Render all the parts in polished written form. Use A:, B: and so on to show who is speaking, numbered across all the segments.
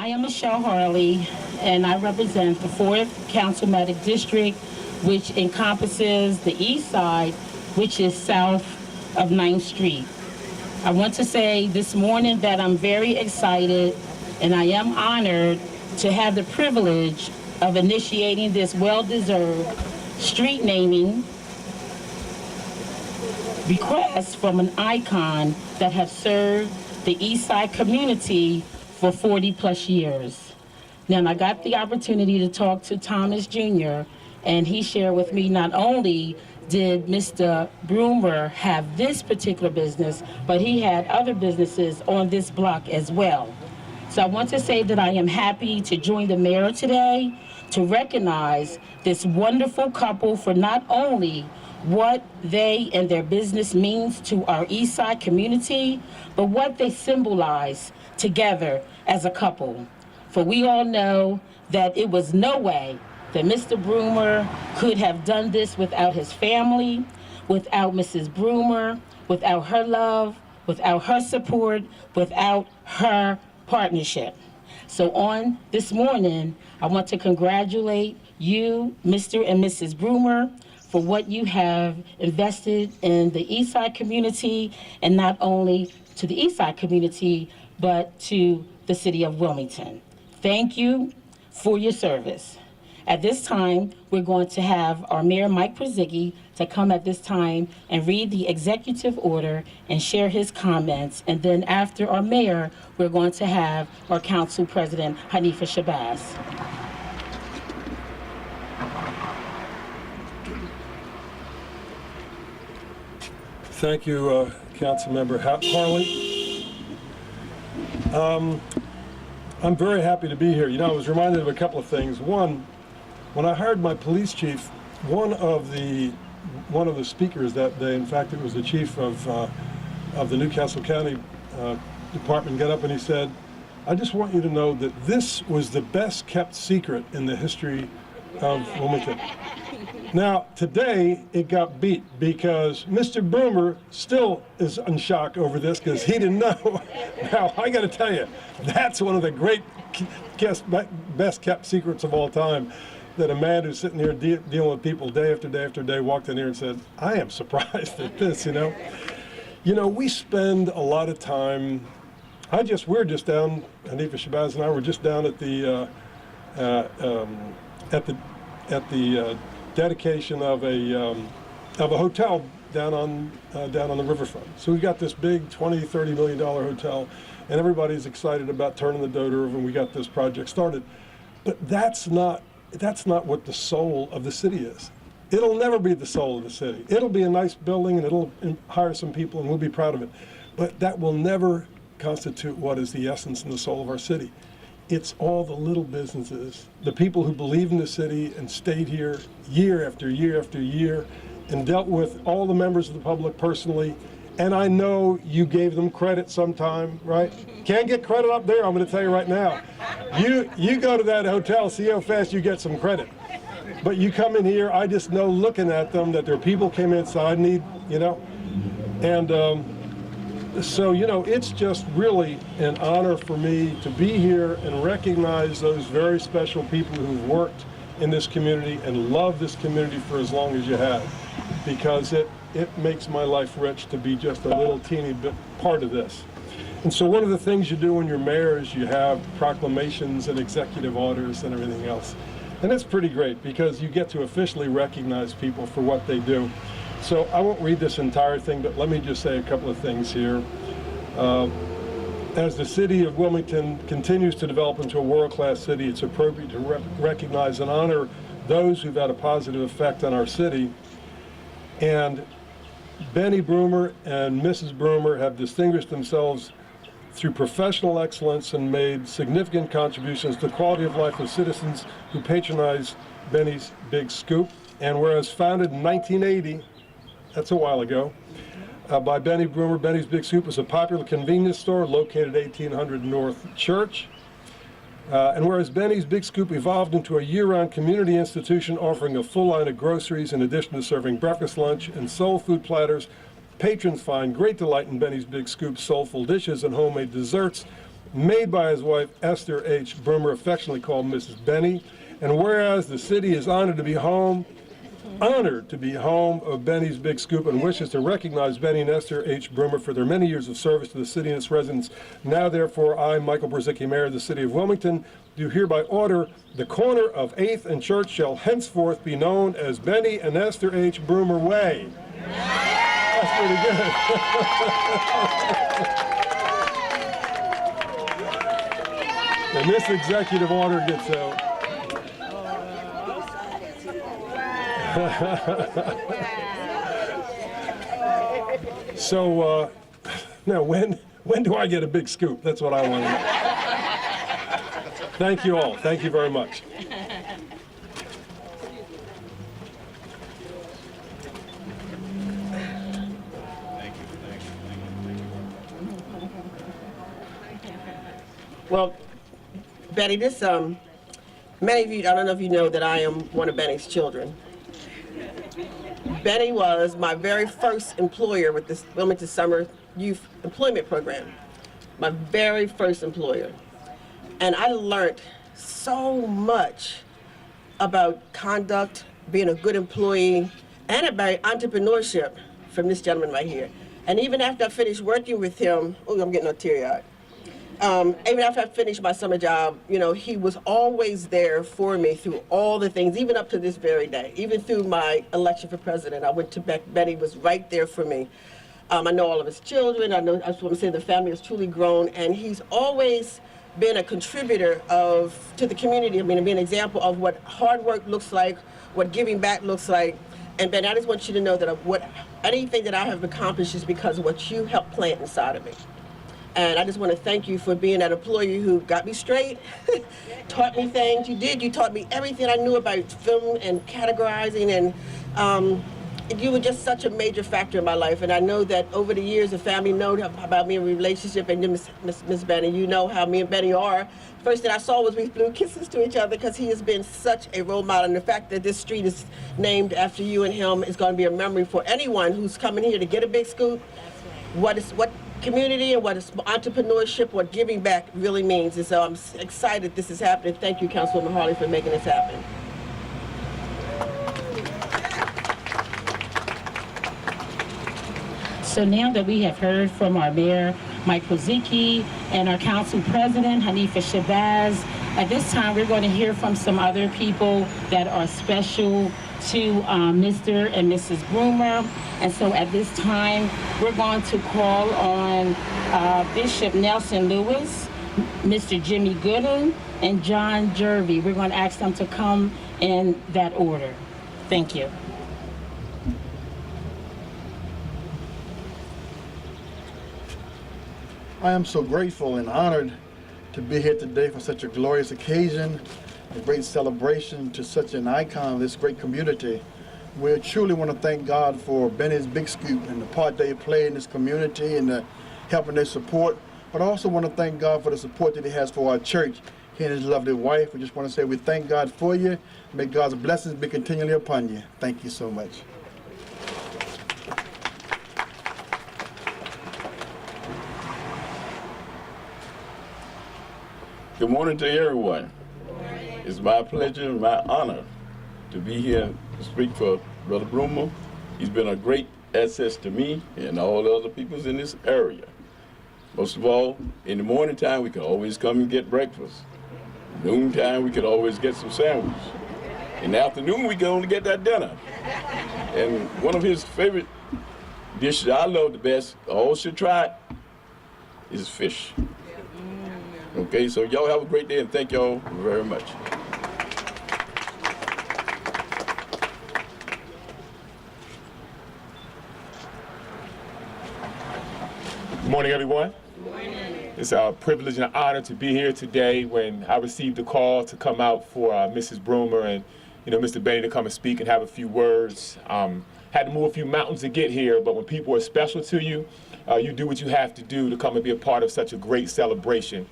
A: am Michelle Harley, and I represent the 4th Councilmatic District, which encompasses the east side, which is south of 9th Street. I want to say this morning that I'm very excited, and I am honored to have the privilege of initiating this well-deserved street naming request from an icon that has served the East Side community for 40 plus years. Now, I got the opportunity to talk to Thomas Jr., and he shared with me not only did Mr. Broomer have this particular business, but he had other businesses on this block as well. So I want to say that I am happy to join the mayor today to recognize this wonderful couple for not only what they and their business means to our East Side community, but what they symbolize together as a couple. For we all know that it was no way that Mr. Broomer could have done this without his family, without Mrs. Broomer, without her love, without her support, without her partnership. So on this morning, I want to congratulate you, Mr. and Mrs. Broomer, for what you have invested in the East Side community, and not only to the East Side community, but to the city of Wilmington. Thank you for your service. At this time, we're going to have our Mayor, Mike Przigi, to come at this time and read the executive order and share his comments. And then after our mayor, we're going to have our council president, Hanifa Shabazz.
B: Thank you, Councilmember Harley. I'm very happy to be here. You know, I was reminded of a couple of things. One, when I hired my police chief, one of the speakers that day, in fact, it was the chief of the Newcastle County Department, got up and he said, "I just want you to know that this was the best kept secret in the history of Wilmington." Now, today, it got beat because Mr. Broomer still is in shock over this because he didn't know. Now, I got to tell you, that's one of the great best kept secrets of all time, that a man who's sitting here dealing with people day after day after day walked in here and said, "I am surprised at this," you know. You know, we spend a lot of time, we're just down, Hanifa Shabazz and I were just down at the dedication of a hotel down on the riverfront. So we've got this big $20-30 million hotel, and everybody's excited about turning the dodo over, and we got this project started. But that's not what the soul of the city is. It'll never be the soul of the city. It'll be a nice building, and it'll hire some people, and we'll be proud of it. But that will never constitute what is the essence and the soul of our city. It's all the little businesses, the people who believe in the city and stayed here year after year after year and dealt with all the members of the public personally. And I know you gave them credit sometime, right? Can't get credit up there, I'm going to tell you right now. You go to that hotel, see how fast you get some credit. But you come in here, I just know looking at them that their people came inside, you know. And so, you know, it's just really an honor for me to be here and recognize those very special people who've worked in this community and love this community for as long as you have, because it makes my life rich to be just a little teeny bit part of this. And so one of the things you do when you're mayor is you have proclamations and executive orders and everything else. And it's pretty great because you get to officially recognize people for what they do. So I won't read this entire thing, but let me just say a couple of things here. As the city of Wilmington continues to develop into a world-class city, it's appropriate to recognize and honor those who've had a positive effect on our city. And Bennie Broomer and Mrs. Broomer have distinguished themselves through professional excellence and made significant contributions to the quality of life of citizens who patronize Bennie's Big Scoop. And whereas founded in 1980, that's a while ago, by Bennie Broomer, Bennie's Big Scoop is a popular convenience store located at 1800 North Church. And whereas Bennie's Big Scoop evolved into a year-round community institution offering a full line of groceries in addition to serving breakfast, lunch, and soul food platters, patrons find great delight in Bennie's Big Scoop's soulful dishes and homemade desserts, made by his wife Esther H. Broomer, affectionately called Mrs. Bennie. And whereas the city is honored to be home of Bennie's Big Scoop and wishes to recognize Bennie and Esther H. Broomer for their many years of service to the city and its residents. Now, therefore, I, Michael Brzezicki, Mayor of the City of Wilmington, do hereby order the corner of 8th and Church shall henceforth be known as Bennie and Esther H. Broomer Way. That's pretty good. And this executive order gets out. So now when do I get a big scoop? That's what I want to know. Thank you all. Thank you very much.
C: Well, Betty, this many of you, I don't know if you know that I am one of Benny's children. Benny was my very first employer with this Wilmington Summer Youth Employment Program. My very first employer. And I learned so much about conduct, being a good employee, and about entrepreneurship from this gentleman right here. And even after I finished working with him, oh, I'm getting all teary-eyed. Even after I finished my summer job, you know, he was always there for me through all the things, even up to this very day. Even through my election for president, I went to Benny was right there for me. I know all of his children. I just want to say the family has truly grown, and he's always been a contributor to the community. I mean, to be an example of what hard work looks like, what giving back looks like. And Ben, I just want you to know that anything that I have accomplished is because of what you helped plant inside of me. And I just want to thank you for being that employee who got me straight, taught me things. You taught me everything I knew about film and categorizing, and you were just such a major factor in my life. And I know that over the years, the family know about me in relationship, and Miss Bennie, you know how me and Bennie are. First thing I saw was we blew kisses to each other because he has been such a role model. And the fact that this street is named after you and him is going to be a memory for anyone who's coming here to get a big scoop. What community and what entrepreneurship, what giving back really means. And so I'm excited this is happening. Thank you, Councilwoman Harley, for making this happen.
A: So now that we have heard from our Mayor, Mike Brzezicki, and our Council President, Hanifa Shabazz, at this time we're going to hear from some other people that are special to Mr. and Mrs. Broomer. And so at this time, we're going to call on Bishop Nelson Lewis, Mr. Jimmy Gooden, and John Jervey. We're going to ask them to come in that order. Thank you.
D: I am so grateful and honored to be here today for such a glorious occasion, a great celebration to such an icon of this great community. We truly want to thank God for Bennie's Big Scoop and the part they play in this community and the help and their support. But I also want to thank God for the support that he has for our church. He and his lovely wife. We just want to say we thank God for you. May God's blessings be continually upon you. Thank you so much.
E: Good morning to everyone. It's my pleasure and my honor to be here to speak for Brother Broomer. He's been a great asset to me and all the other people in this area. Most of all, in the morning time, we could always come and get breakfast. Noontime, we could always get some sandwich. In the afternoon, we could only get that dinner. And one of his favorite dishes I love the best, all should try it, is fish. Okay, so y'all have a great day and thank y'all very much.
F: Good morning, everyone. Good morning. It's a privilege and an honor to be here today when I received a call to come out for Mrs. Broomer and Mr. Bennie to come and speak and have a few words. Had to move a few mountains to get here, but when people are special to you, you do what you have to do to come and be a part of such a great celebration.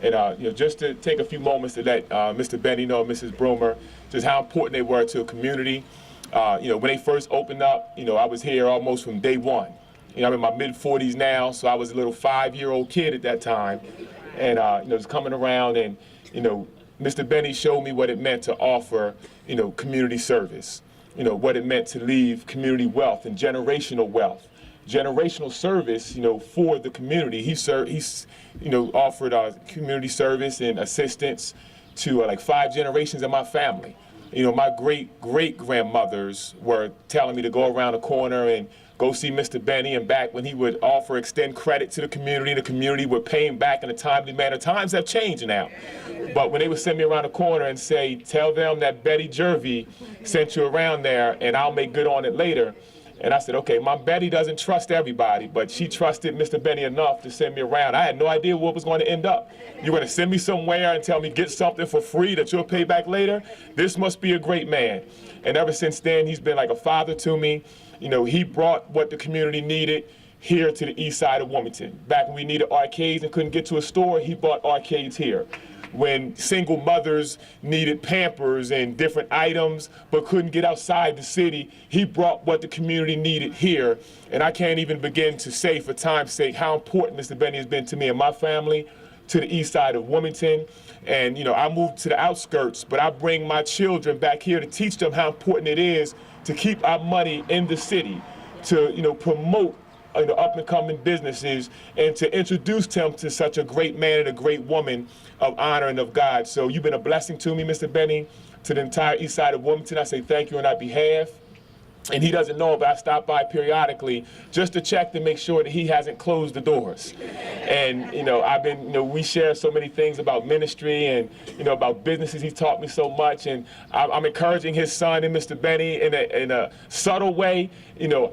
F: And just to take a few moments to let Mr. Bennie know, Mrs. Broomer, just how important they were to a community. When they first opened up, I was here almost from day one. I'm in my mid-40s now, so I was a little 5-year-old kid at that time. and just coming around and, Mr. Bennie showed me what it meant to offer, community service, what it meant to leave community wealth and generational wealth. Generational service, for the community. He's offered community service and assistance to like 5 generations of my family. My great-great-grandmothers were telling me to go around the corner and go see Mr. Bennie, and back when he would extend credit to the community would pay him back in a timely manner. Times have changed now. But when they would send me around the corner and say, tell them that Betty Jervey sent you around there and I'll make good on it later. And I said, okay, my Betty doesn't trust everybody, but she trusted Mr. Bennie enough to send me around. I had no idea what was going to end up. You're going to send me somewhere and tell me get something for free that you'll pay back later? This must be a great man. And ever since then, he's been like a father to me. He brought what the community needed here to the east side of Wilmington. Back when we needed arcades and couldn't get to a store, he brought arcades here. When single mothers needed Pampers and different items but couldn't get outside the city, he brought what the community needed here. And I can't even begin to say, for time's sake, how important Mr. Bennie has been to me and my family, to the east side of Wilmington. And I moved to the outskirts, but I bring my children back here to teach them how important it is to keep our money in the city, to promote up-and-coming businesses, and to introduce them to such a great man and a great woman of honor and of God. So you've been a blessing to me, Mr. Bennie, to the entire east side of Wilmington. I say thank you on our behalf. And he doesn't know, but I stop by periodically just to check to make sure that he hasn't closed the doors. And I've been, we share so many things about ministry and about businesses. He's taught me so much, and I'm encouraging his son and Mr. Bennie in a subtle way.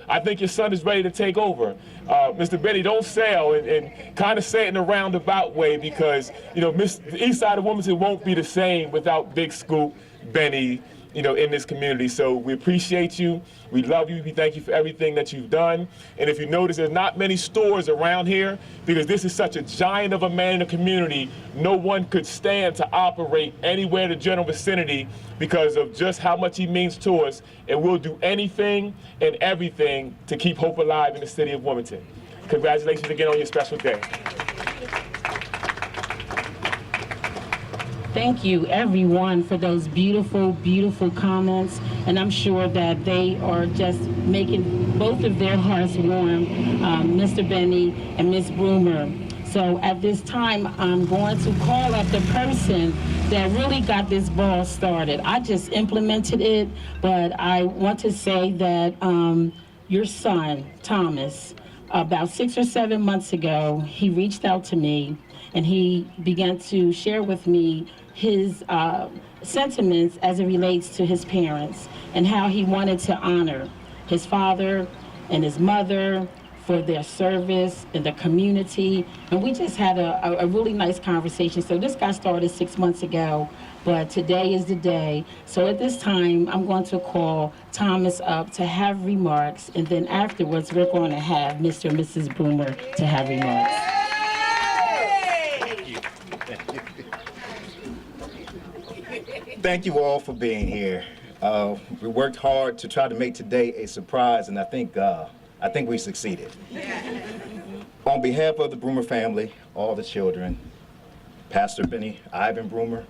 F: I think your son is ready to take over. Mr. Bennie, don't sell, and kind of say it in a roundabout way, because the east side of Wilmington won't be the same without Big Scoop, Bennie, in this community. So we appreciate you. We love you. We thank you for everything that you've done. And if you notice, there's not many stores around here, because this is such a giant of a man in the community. No one could stand to operate anywhere in the general vicinity because of just how much he means to us. And we'll do anything and everything to keep hope alive in the city of Wilmington. Congratulations again on your special day.
A: Thank you, everyone, for those beautiful, beautiful comments. And I'm sure that they are just making both of their hearts warm, Mr. Bennie and Ms. Broomer. So at this time, I'm going to call up the person that really got this ball started. I just implemented it, but I want to say that your son, Thomas, about 6 or 7 months ago, he reached out to me and he began to share with me his sentiments as it relates to his parents and how he wanted to honor his father and his mother for their service in the community. And we just had a really nice conversation. So this got started 6 months ago, but today is the day. So at this time, I'm going to call Thomas up to have remarks, and then afterwards, we're going to have Mr. and Mrs. Broomer to have remarks.
G: Thank you all for being here. We worked hard to try to make today a surprise, and I think we succeeded. On behalf of the Broomer family, all the children, Pastor Bennie Ivan Broomer,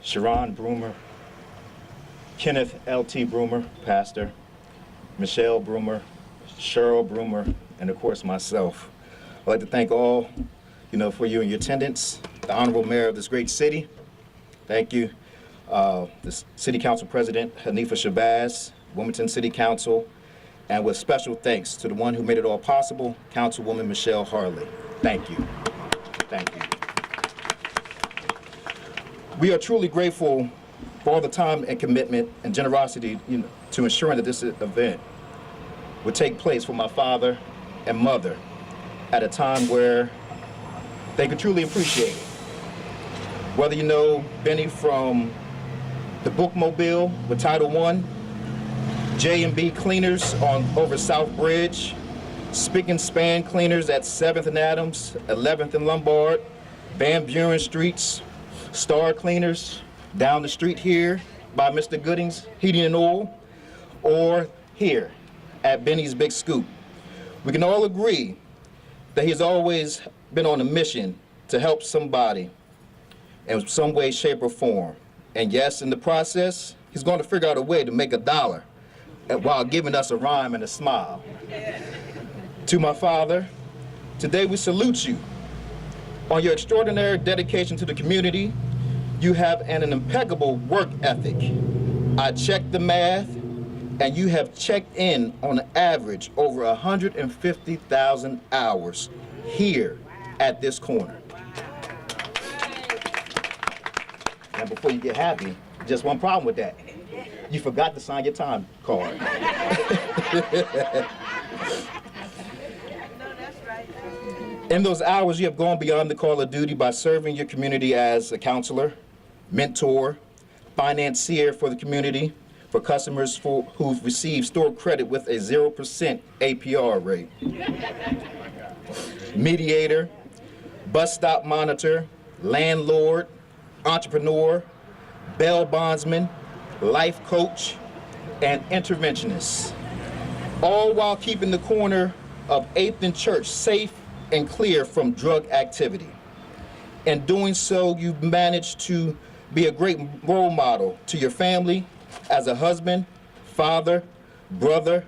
G: Sharon Broomer, Kenneth L.T. Broomer, pastor, Michelle Broomer, Cheryl Broomer, and of course myself. I'd like to thank all, for your attendance, the Honorable Mayor of this great city. Thank you. The City Council President, Hanifa Shabazz, Wilmington City Council, and with special thanks to the one who made it all possible, Councilwoman Michelle Harley. Thank you. Thank you. We are truly grateful for all the time and commitment and generosity to ensuring that this event would take place for my father and mother at a time where they could truly appreciate it. Whether you know Bennie from the Bookmobile with Title I, J&B Cleaners over South Bridge, Spick and Span Cleaners at 7th and Adams, 11th and Lombard, Van Buren Streets, Star Cleaners down the street here by Mr. Gooding's Heating and Oil, or here at Bennie's Big Scoop. We can all agree that he's always been on a mission to help somebody in some way, shape, or form. And yes, in the process, he's going to figure out a way to make $1 while giving us a rhyme and a smile. To my father, today we salute you. On your extraordinary dedication to the community, you have an impeccable work ethic. I checked the math, and you have checked in on average over 150,000 hours here at this corner. Now, before you get happy, just one problem with that. You forgot to sign your time card. In those hours, you have gone beyond the call of duty by serving your community as a counselor, mentor, financier for the community, for customers who've received store credit with a 0% APR rate. Mediator, bus stop monitor, landlord, entrepreneur, bail bondsman, life coach, and interventionist. All while keeping the corner of 8th and Church safe and clear from drug activity. In doing so, you've managed to be a great role model to your family as a husband, father, brother,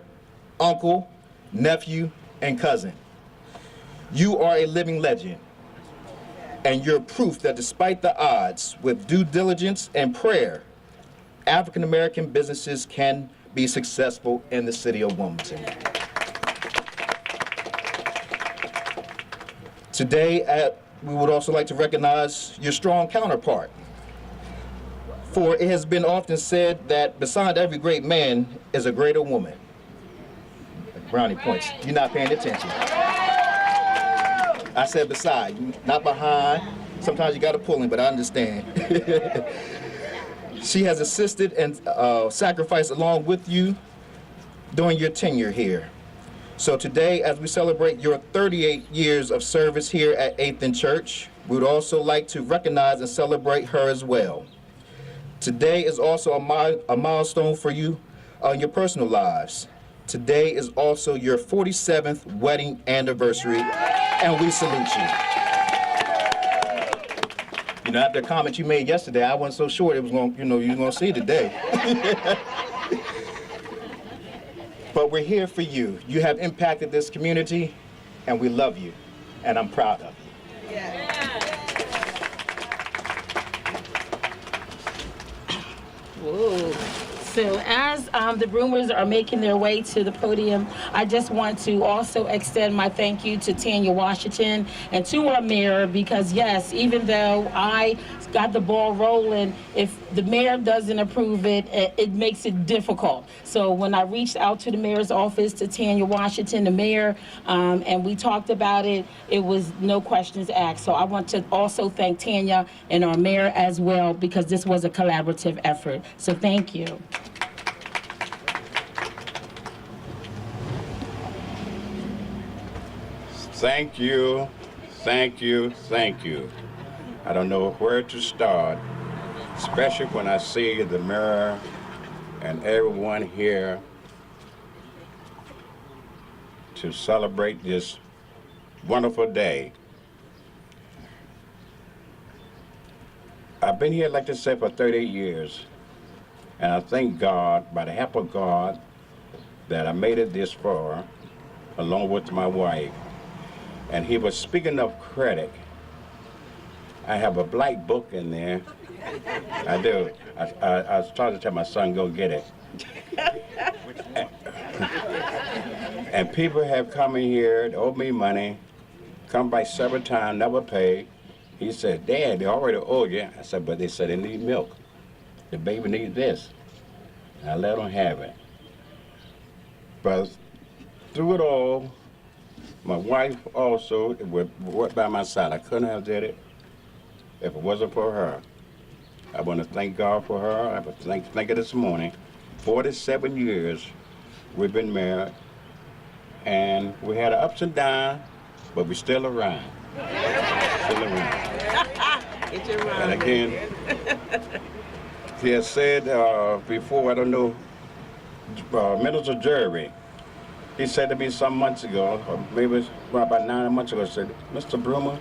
G: uncle, nephew, and cousin. You are a living legend, and you're proof that despite the odds, with due diligence and prayer, African American businesses can be successful in the city of Wilmington. Today, we would also like to recognize your strong counterpart. For it has been often said that beside every great man is a greater woman. Brownie points. You're not paying attention. I said beside, not behind. Sometimes you got to pull him, but I understand. She has assisted and sacrificed along with you during your tenure here. So today, as we celebrate your 38 years of service here at 8th and Church, we would also like to recognize and celebrate her as well. Today is also a milestone for you in your personal lives. Today is also your 47th wedding anniversary, and we salute you. You know, after the comment you made yesterday, I wasn't so sure it was going, you were going to see today. But we're here for you. You have impacted this community, and we love you, and I'm proud of you.
A: Whoa. So as the Broomers are making their way to the podium, I just want to also extend my thank you to Tanya Washington and to our mayor, because yes, even though I got the ball rolling, if the mayor doesn't approve it, it makes it difficult. So when I reached out to the mayor's office, to Tanya Washington, the mayor, and we talked about it, it was no questions asked. So I want to also thank Tanya and our mayor as well, because this was a collaborative effort. So thank you.
H: Thank you, thank you, thank you. I don't know where to start, especially when I see the mayor and everyone here to celebrate this wonderful day. I've been here, like I said, for 38 years, and I thank God, by the help of God, that I made it this far, along with my wife. And he was speaking of credit. I have a black book in there. I do. I was trying to tell my son, go get it. And people have come in here, they owe me money, come by several times, never pay. He said, Dad, they already owe you. I said, but they said they need milk. The baby needs this. And I let them have it. But through it all, my wife also worked by my side. I couldn't have did it if it wasn't for her. I want to thank God for her. I want to thank her this morning. 47 years we've been married, and we had ups and downs, but we're still around. Still around.
C: Get your rhyme.
H: And again, he has said before, I don't know, Minister Jerry, he said to me some months ago, or maybe about 9 months ago, said, Mr. Broomer,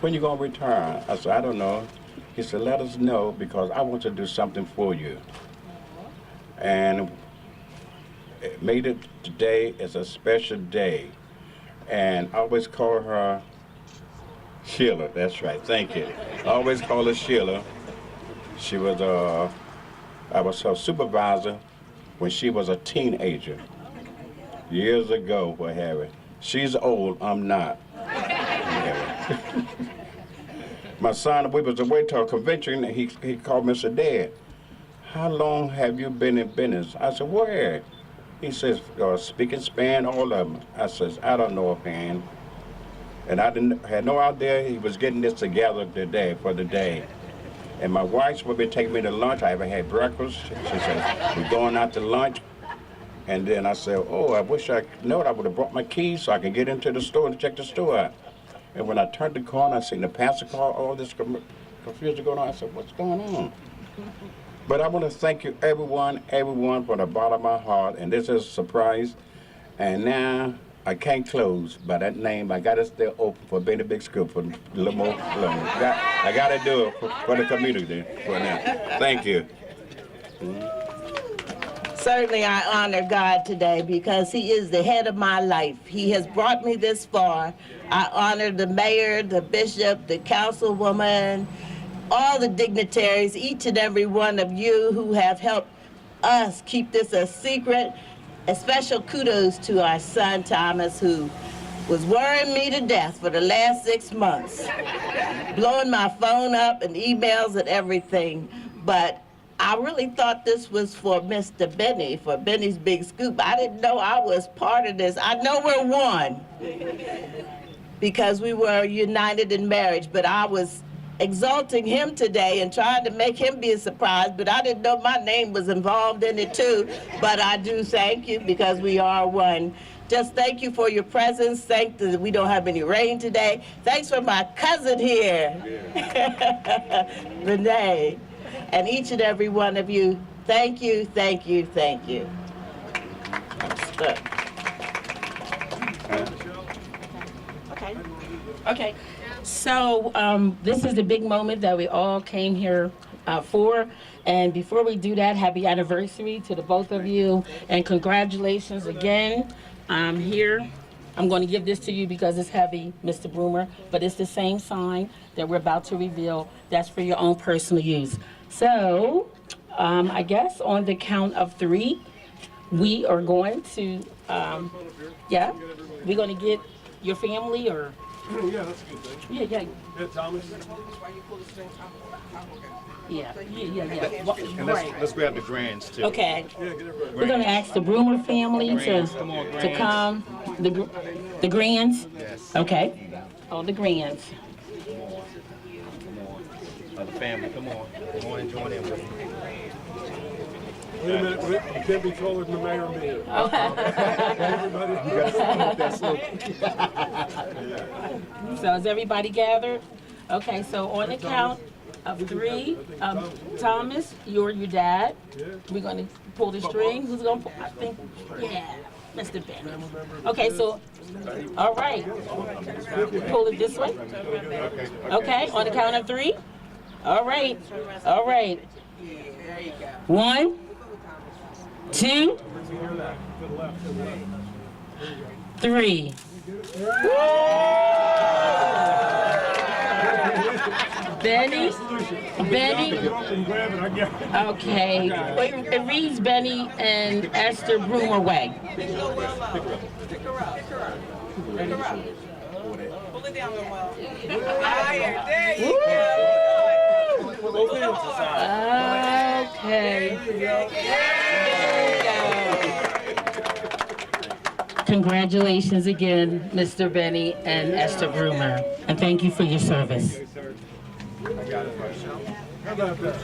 H: when you gonna retire? I said, I don't know. He said, let us know because I want to do something for you. And it made it today is a special day. And I always call her Sheila. That's right, thank you. I always call her Sheila. She was, I was her supervisor when she was a teenager. Years ago, what have you. She's old, I'm not. My son, we was away to a convention, and he called me and said, Dad, how long have you been in business? I said, where? He says, speaking Spanish, all of them. I says, I don't know offhand. And I had no idea he was getting this together today, for the day. And my wife would be taking me to lunch. I haven't had breakfast. She said, we're going out to lunch. And then I said, oh, I wish I know I would have brought my keys so I could get into the store and check the store out. And when I turned the corner, I seen the pastor car, all this confusion going on. I said, what's going on? But I want to thank you, everyone, from the bottom of my heart. And this is a surprise. And now I can't close by that name. I got to stay open for Benny Big Scoop for a little more longer. I got to do it for the community for now. Thank you.
I: Certainly I honor God today because he is the head of my life. He has brought me this far. I honor the mayor, the bishop, the councilwoman, all the dignitaries, each and every one of you who have helped us keep this a secret. A special kudos to our son, Thomas, who was worrying me to death for the last 6 months, blowing my phone up and emails and everything. But I really thought this was for Mr. Benny, for Benny's Big Scoop. I didn't know I was part of this. I know we're one because we were united in marriage, but I was exalting him today and trying to make him be a surprise, but I didn't know my name was involved in it too. But I do thank you because we are one. Just thank you for your presence. Thank that we don't have any rain today. Thanks for my cousin here, Renee. And each and every one of you, thank you, thank you, thank you. Good.
A: Okay. So this is the big moment that we all came here for. And before we do that, happy anniversary to the both of you. And congratulations again. Here, I'm going to give this to you because it's heavy, Mr. Broomer, but it's the same sign that we're about to reveal. That's for your own personal use. So, I guess on the count of 3, we are going to, we're going to get your family or...
B: Yeah, that's a good thing.
A: Yeah.
B: Yeah, Thomas.
A: Yeah.
G: And let's grab the grands too.
A: Okay. We're going to ask the Broomer family to come. The grands?
G: Yes.
A: Okay. Oh, the grands.
G: The family, come on and join in with me.
B: Wait a minute, you can't be taller than the mayor and me. Everybody.
A: So is everybody gathered? Okay, so on the count of 3, Thomas, you're your dad. We're going to pull the string. Who's going to pull? I think, Mr. Benny. Okay, so, all right. Pull it this way. Okay, on the count of 3. All right. 1, 2, 3. Benny. Okay. Wait, it reads Benny and Esther Broomer way.
J: Pick her up. Pull it down real well. Higher. There you go.
A: Okay. There you go. Congratulations again, Mr. Benny and Esther Broomer, and thank you for your service.
B: How about that?